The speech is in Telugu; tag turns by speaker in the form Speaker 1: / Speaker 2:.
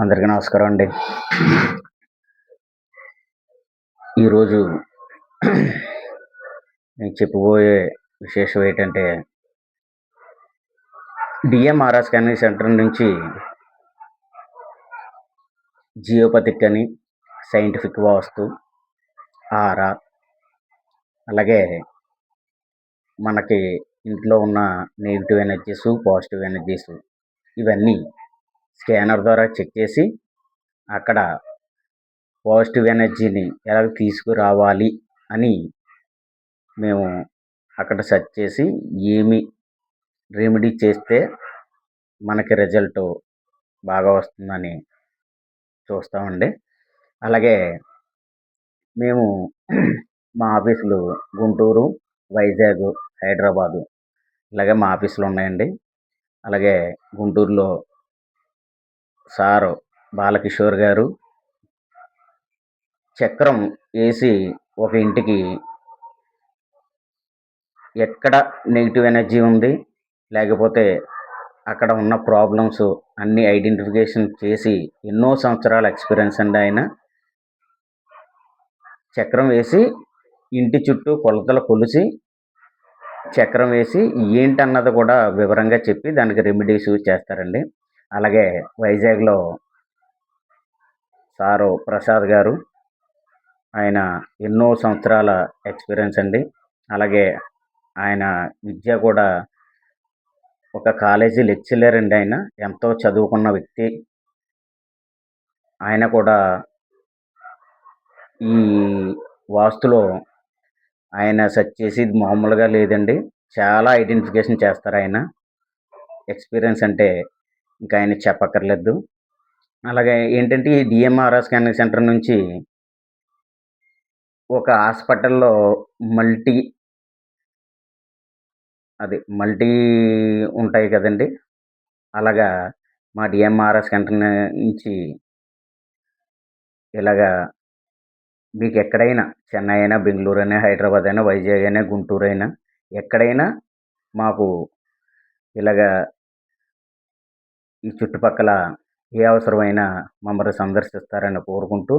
Speaker 1: అందరికీ నమస్కారం అండి. ఈరోజు నేను చెప్పబోయే విశేషం ఏంటంటే, డిఎంఆర్ఆర్ స్కానింగ్ సెంటర్ నుంచి జియోపతిక్ అని, సైంటిఫిక్ వాస్తు, ఆరా, అలాగే మనకి ఇంట్లో ఉన్న నెగెటివ్ ఎనర్జీస్, పాజిటివ్ ఎనర్జీస్ ఇవన్నీ స్కానర్ ద్వారా చెక్ చేసి, అక్కడ పాజిటివ్ ఎనర్జీని ఎలా తీసుకురావాలి అని మేము అక్కడ సెర్చ్ చేసి ఏమి రెమెడీ చేస్తే మనకి రిజల్ట్ బాగా వస్తుందని చూస్తామండి. అలాగే మేము మా ఆఫీసులు గుంటూరు, వైజాగ్, హైదరాబాదు ఇలాగే మా ఆఫీసులు ఉన్నాయండి. అలాగే గుంటూరులో సారు బాలకిషోర్ గారు చక్రం వేసి ఒక ఇంటికి ఎక్కడ నెగిటివ్ ఎనర్జీ ఉంది, లేకపోతే అక్కడ ఉన్న ప్రాబ్లమ్స్ అన్నీ ఐడెంటిఫికేషన్ చేసి ఎన్నో సంవత్సరాల ఎక్స్పీరియన్స్ అండి ఆయన. చక్రం వేసి ఇంటి చుట్టూ కొలతలు కొలిసి చక్రం వేసి ఏంటన్నది కూడా వివరంగా చెప్పి దానికి రెమెడీస్ చేస్తారండి. అలాగే వైజాగ్లో సారు ప్రసాద్ గారు, ఆయన ఎన్నో సంవత్సరాల ఎక్స్పీరియన్స్ అండి. అలాగే ఆయన విద్య కూడా ఒక కాలేజీ లెక్చరర్ అండి. ఆయన ఎంతో చదువుకున్న వ్యక్తి. ఆయన కూడా ఈ వాస్తులో ఆయన సెర్చ్ చేసి ఇది మామూలుగా లేదండి, చాలా ఐడెంటిఫికేషన్ చేస్తారు ఆయన. ఎక్స్పీరియన్స్ అంటే ఇంకా ఆయన చెప్పక్కర్లేదు. అలాగే ఏంటంటే ఈ డిఎంఆర్ఆర్ స్కానింగ్ సెంటర్ నుంచి ఒక హాస్పిటల్లో మల్టీ మల్టీ ఉంటాయి కదండి, అలాగా మా డిఎంఆర్ఆర్ సెంటర్ నుంచి ఇలాగా మీకు ఎక్కడైనా చెన్నై అయినా, బెంగళూరు అయినా, హైదరాబాద్ అయినా, వైజాగ్ అయినా, గుంటూరు అయినా ఎక్కడైనా మాకు ఇలాగా ఈ చుట్టుపక్కల ఏ అవసరమైనా మమ్మల్ని సందర్శిస్తారని కోరుకుంటూ